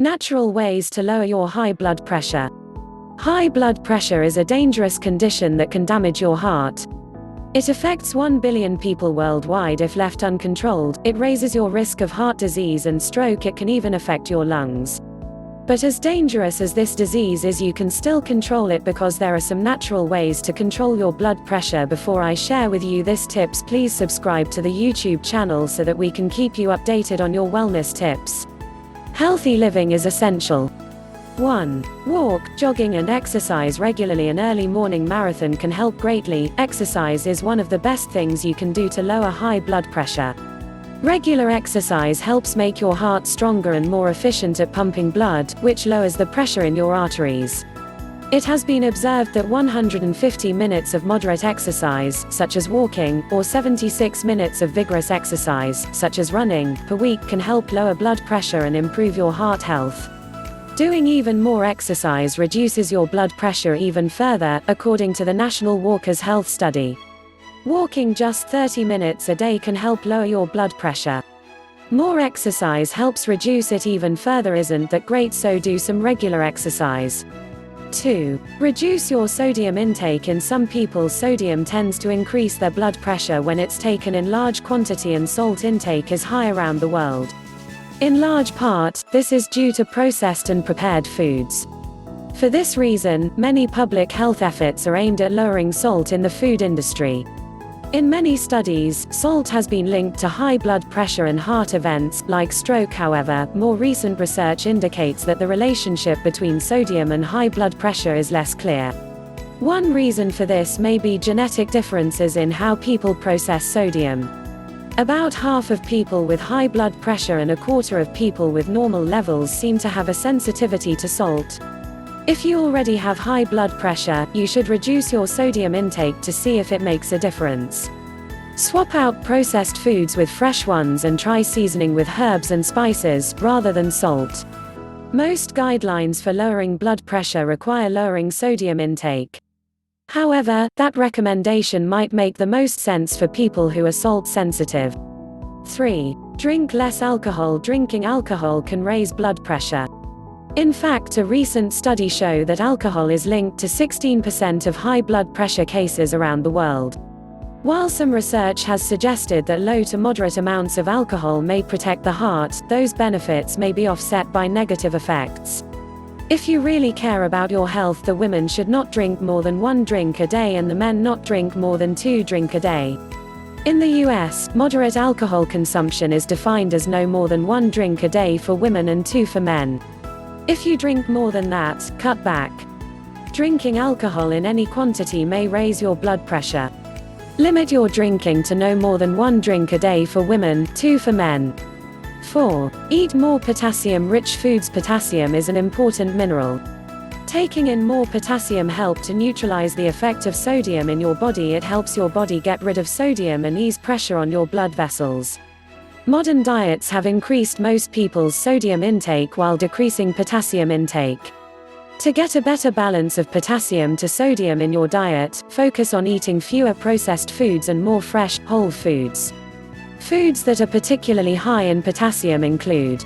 Natural ways to lower your high blood pressure. High blood pressure is a dangerous condition that can damage your heart. It affects 1 billion people worldwide if left uncontrolled. It raises your risk of heart disease and stroke. It can even affect your lungs. But as dangerous as this disease is, you can still control it because there are some natural ways to control your blood pressure. Before I share with you these tips, please subscribe to the YouTube channel so that we can keep you updated on your wellness tips. Healthy living is essential. 1. Walk, jogging and exercise regularly. An early morning marathon can help greatly. Exercise is one of the best things you can do to lower high blood pressure. Regular exercise helps make your heart stronger and more efficient at pumping blood, which lowers the pressure in your arteries. It has been observed that 150 minutes of moderate exercise, such as walking, or 76 minutes of vigorous exercise, such as running, per week can help lower blood pressure and improve your heart health. Doing even more exercise reduces your blood pressure even further, according to the National Walkers' Health Study. Walking just 30 minutes a day can help lower your blood pressure. More exercise helps reduce it even further. Isn't that great? So do some regular exercise. 2. Reduce your sodium intake. In some people, sodium tends to increase their blood pressure when it's taken in large quantity, and salt intake is high around the world. In large part, this is due to processed and prepared foods. For this reason, many public health efforts are aimed at lowering salt in the food industry. In many studies, salt has been linked to high blood pressure and heart events, like stroke. However, more recent research indicates that the relationship between sodium and high blood pressure is less clear. One reason for this may be genetic differences in how people process sodium. About half of people with high blood pressure and a quarter of people with normal levels seem to have a sensitivity to salt. If you already have high blood pressure, you should reduce your sodium intake to see if it makes a difference. Swap out processed foods with fresh ones and try seasoning with herbs and spices, rather than salt. Most guidelines for lowering blood pressure require lowering sodium intake. However, that recommendation might make the most sense for people who are salt sensitive. 3. Drink less alcohol. Drinking alcohol can raise blood pressure. In fact, a recent study showed that alcohol is linked to 16% of high blood pressure cases around the world. While some research has suggested that low to moderate amounts of alcohol may protect the heart, those benefits may be offset by negative effects. If you really care about your health, the women should not drink more than 1 drink a day and the men not drink more than 2 drinks a day. In the US, moderate alcohol consumption is defined as no more than 1 drink a day for women and 2 for men. If you drink more than that, cut back. Drinking alcohol in any quantity may raise your blood pressure. Limit your drinking to no more than 1 drink a day for women, 2 for men. 4. Eat more potassium-rich foods. Potassium is an important mineral. Taking in more potassium helps to neutralize the effect of sodium in your body. It helps your body get rid of sodium and ease pressure on your blood vessels. Modern diets have increased most people's sodium intake while decreasing potassium intake. To get a better balance of potassium to sodium in your diet, focus on eating fewer processed foods and more fresh, whole foods. Foods that are particularly high in potassium include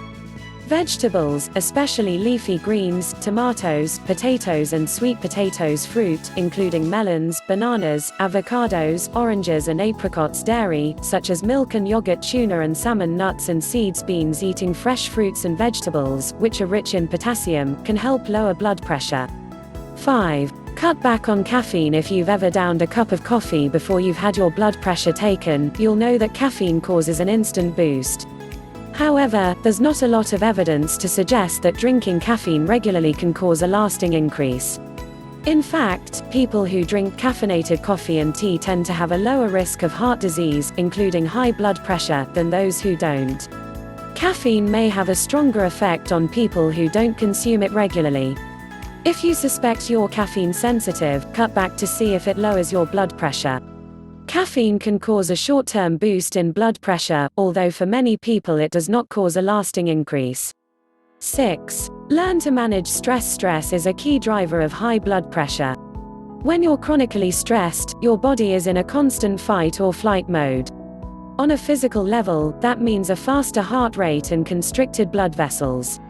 vegetables, especially leafy greens, tomatoes, potatoes and sweet potatoes, fruit, including melons, bananas, avocados, oranges and apricots, dairy, such as milk and yogurt, tuna and salmon, nuts and seeds, beans. Eating fresh fruits and vegetables, which are rich in potassium, can help lower blood pressure. 5. Cut back on caffeine. If you've ever downed a cup of coffee before you've had your blood pressure taken, you'll know that caffeine causes an instant boost. However, there's not a lot of evidence to suggest that drinking caffeine regularly can cause a lasting increase. In fact, people who drink caffeinated coffee and tea tend to have a lower risk of heart disease, including high blood pressure, than those who don't. Caffeine may have a stronger effect on people who don't consume it regularly. If you suspect you're caffeine sensitive, cut back to see if it lowers your blood pressure. Caffeine can cause a short-term boost in blood pressure, although for many people it does not cause a lasting increase. 6. Learn to manage stress. Stress is a key driver of high blood pressure. When you're chronically stressed, your body is in a constant fight or flight mode. On a physical level, that means a faster heart rate and constricted blood vessels.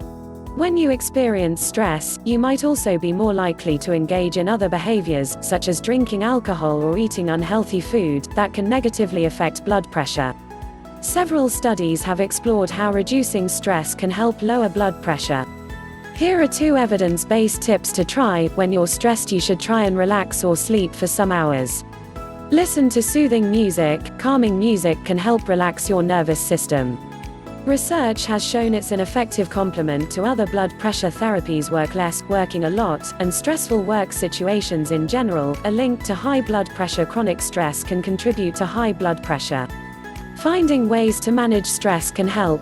When you experience stress, you might also be more likely to engage in other behaviors, such as drinking alcohol or eating unhealthy food, that can negatively affect blood pressure. Several studies have explored how reducing stress can help lower blood pressure. Here are 2 evidence-based tips to try. When you're stressed, you should try and relax or sleep for some hours. Listen to soothing music. Calming music can help relax your nervous system. Research has shown it's an effective complement to other blood pressure therapies. Work less, working a lot, and stressful work situations in general are linked to high blood pressure. Chronic stress can contribute to high blood pressure. Finding ways to manage stress can help.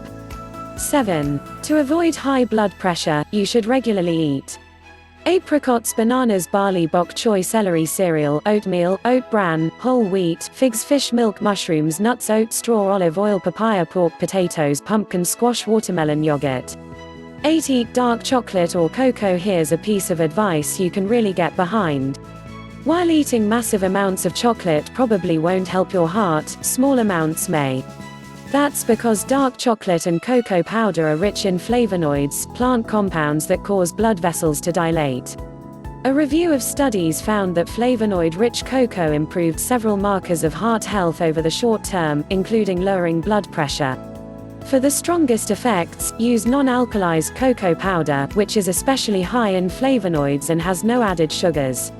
7. To avoid high blood pressure, you should regularly eat apricots, bananas, barley, bok choy, celery, cereal, oatmeal, oat bran, whole wheat, figs, fish, milk, mushrooms, nuts, oat straw, olive oil, papaya, pork, potatoes, pumpkin, squash, watermelon, yogurt. 8. Eat dark chocolate or cocoa. Here's a piece of advice you can really get behind. While eating massive amounts of chocolate probably won't help your heart, small amounts may. That's because dark chocolate and cocoa powder are rich in flavonoids, plant compounds that cause blood vessels to dilate. A review of studies found that flavonoid-rich cocoa improved several markers of heart health over the short term, including lowering blood pressure. For the strongest effects, use non-alkalized cocoa powder, which is especially high in flavonoids and has no added sugars.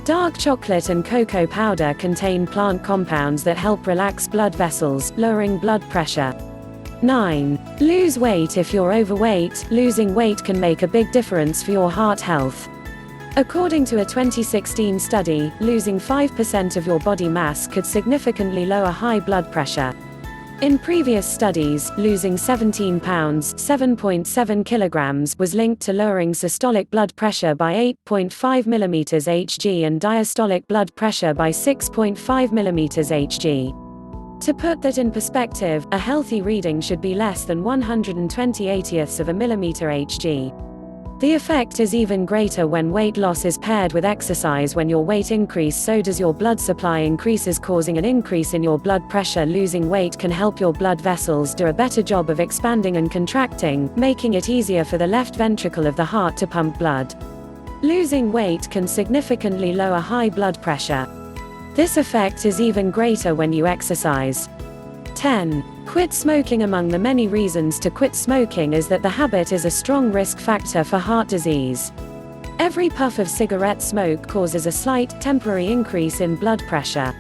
Dark chocolate and cocoa powder contain plant compounds that help relax blood vessels, lowering blood pressure. 9. Lose weight. If you're overweight, losing weight can make a big difference for your heart health. According to a 2016 study, losing 5% of your body mass could significantly lower high blood pressure. In previous studies, losing 17 pounds (7.7 kilograms) was linked to lowering systolic blood pressure by 8.5 mmHg and diastolic blood pressure by 6.5 mmHg. To put that in perspective, a healthy reading should be less than 120/80ths of a mmHg. The effect is even greater when weight loss is paired with exercise. When your weight increases, so does your blood supply increases, causing an increase in your blood pressure. Losing weight can help your blood vessels do a better job of expanding and contracting, making it easier for the left ventricle of the heart to pump blood. Losing weight can significantly lower high blood pressure. This effect is even greater when you exercise. 10. Quit smoking. Among the many reasons to quit smoking is that the habit is a strong risk factor for heart disease. Every puff of cigarette smoke causes a slight, temporary increase in blood pressure.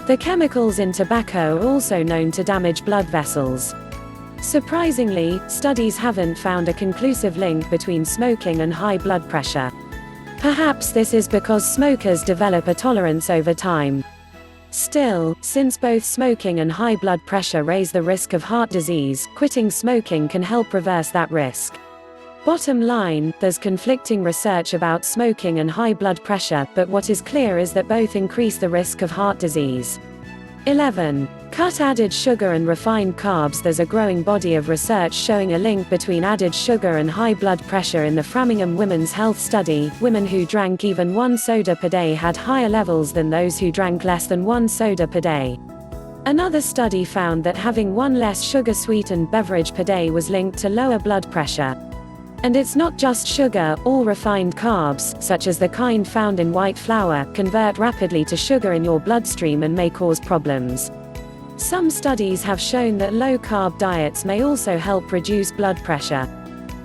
The chemicals in tobacco are also known to damage blood vessels. Surprisingly, studies haven't found a conclusive link between smoking and high blood pressure. Perhaps this is because smokers develop a tolerance over time. Still, since both smoking and high blood pressure raise the risk of heart disease, quitting smoking can help reverse that risk. Bottom line, there's conflicting research about smoking and high blood pressure, but what is clear is that both increase the risk of heart disease. 11. Cut added sugar and refined carbs. There's a growing body of research showing a link between added sugar and high blood pressure. In the Framingham Women's Health Study, women who drank even 1 soda per day had higher levels than those who drank less than 1 soda per day. Another study found that having 1 less sugar-sweetened beverage per day was linked to lower blood pressure. And it's not just sugar. All refined carbs, such as the kind found in white flour, convert rapidly to sugar in your bloodstream and may cause problems. Some studies have shown that low-carb diets may also help reduce blood pressure.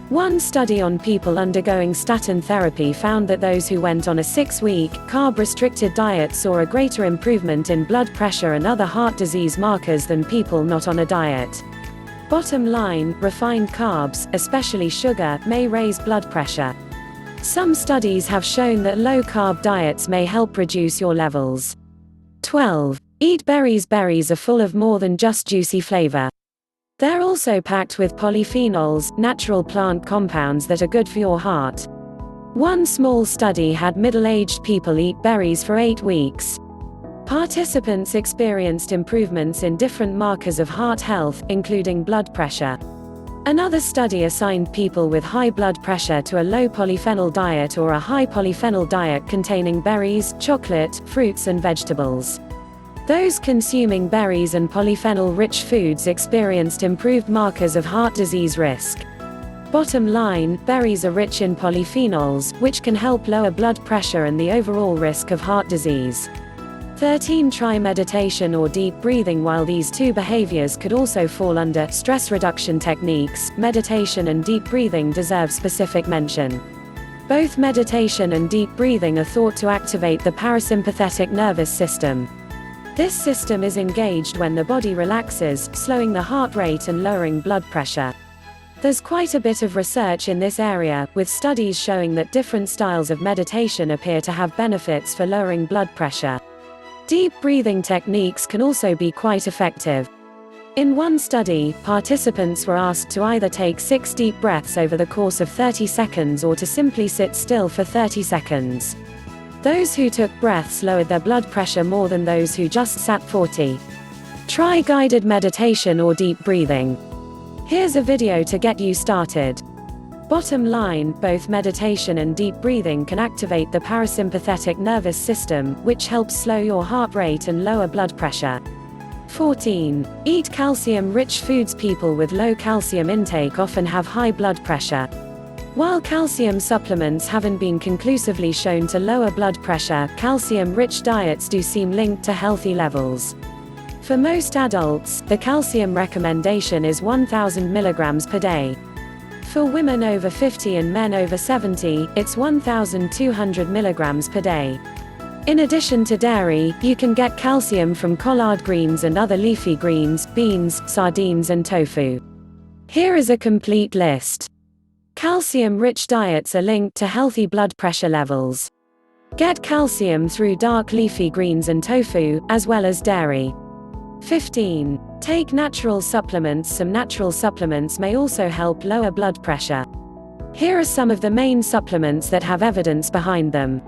One study on people undergoing statin therapy found that those who went on a 6-week, carb-restricted diet saw a greater improvement in blood pressure and other heart disease markers than people not on a diet. Bottom line, refined carbs, especially sugar, may raise blood pressure. Some studies have shown that low-carb diets may help reduce your levels. 12. Eat berries. Berries are full of more than just juicy flavor. They're also packed with polyphenols, natural plant compounds that are good for your heart. One small study had middle-aged people eat berries for 8 weeks. Participants experienced improvements in different markers of heart health, including blood pressure. Another study assigned people with high blood pressure to a low polyphenol diet or a high polyphenol diet containing berries, chocolate, fruits and vegetables. Those consuming berries and polyphenol-rich foods experienced improved markers of heart disease risk. Bottom line, berries are rich in polyphenols, which can help lower blood pressure and the overall risk of heart disease. 13. Try meditation or deep breathing. While these two behaviors could also fall under stress reduction techniques, meditation and deep breathing deserve specific mention. Both meditation and deep breathing are thought to activate the parasympathetic nervous system. This system is engaged when the body relaxes, slowing the heart rate and lowering blood pressure. There's quite a bit of research in this area, with studies showing that different styles of meditation appear to have benefits for lowering blood pressure. Deep breathing techniques can also be quite effective. In one study, participants were asked to either take 6 deep breaths over the course of 30 seconds or to simply sit still for 30 seconds. Those who took breaths lowered their blood pressure more than those who just sat 40. Try guided meditation or deep breathing. Here's a video to get you started. Bottom line, both meditation and deep breathing can activate the parasympathetic nervous system, which helps slow your heart rate and lower blood pressure. 14. Eat calcium-rich foods. People with low calcium intake often have high blood pressure. While calcium supplements haven't been conclusively shown to lower blood pressure, calcium-rich diets do seem linked to healthy levels. For most adults, the calcium recommendation is 1,000 milligrams per day. For women over 50 and men over 70, it's 1,200 milligrams per day. In addition to dairy, you can get calcium from collard greens and other leafy greens, beans, sardines and tofu. Here is a complete list. Calcium-rich diets are linked to healthy blood pressure levels. Get calcium through dark leafy greens and tofu, as well as dairy. 15. Take natural supplements. Some natural supplements may also help lower blood pressure. Here are some of the main supplements that have evidence behind them.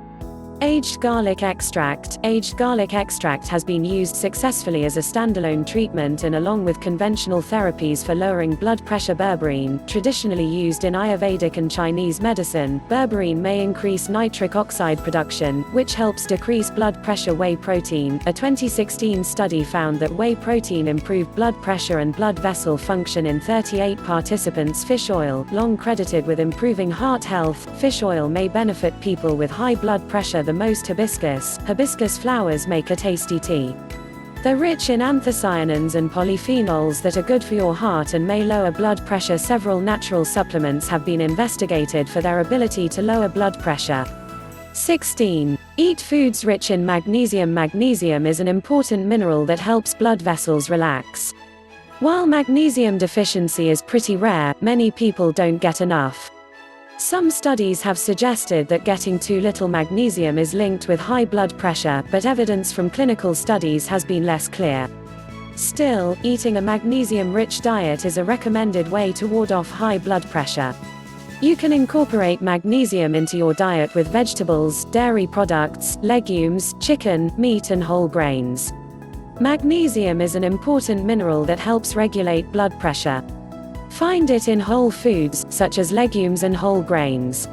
Aged garlic extract. Aged garlic extract has been used successfully as a standalone treatment and along with conventional therapies for lowering blood pressure. Berberine, traditionally used in Ayurvedic and Chinese medicine, berberine may increase nitric oxide production, which helps decrease blood pressure. Whey protein. A 2016 study found that whey protein improved blood pressure and blood vessel function in 38 participants. Fish oil, long credited with improving heart health, fish oil may benefit people with high blood pressure the most. Hibiscus flowers make a tasty tea. They're rich in anthocyanins and polyphenols that are good for your heart and may lower blood pressure. Several natural supplements have been investigated for their ability to lower blood pressure. 16. Eat foods rich in magnesium. Magnesium is an important mineral that helps blood vessels relax. While magnesium deficiency is pretty rare, many people don't get enough. Some studies have suggested that getting too little magnesium is linked with high blood pressure, but evidence from clinical studies has been less clear. Still, eating a magnesium-rich diet is a recommended way to ward off high blood pressure. You can incorporate magnesium into your diet with vegetables, dairy products, legumes, chicken, meat and whole grains. Magnesium is an important mineral that helps regulate blood pressure. Find it in whole foods, such as legumes and whole grains.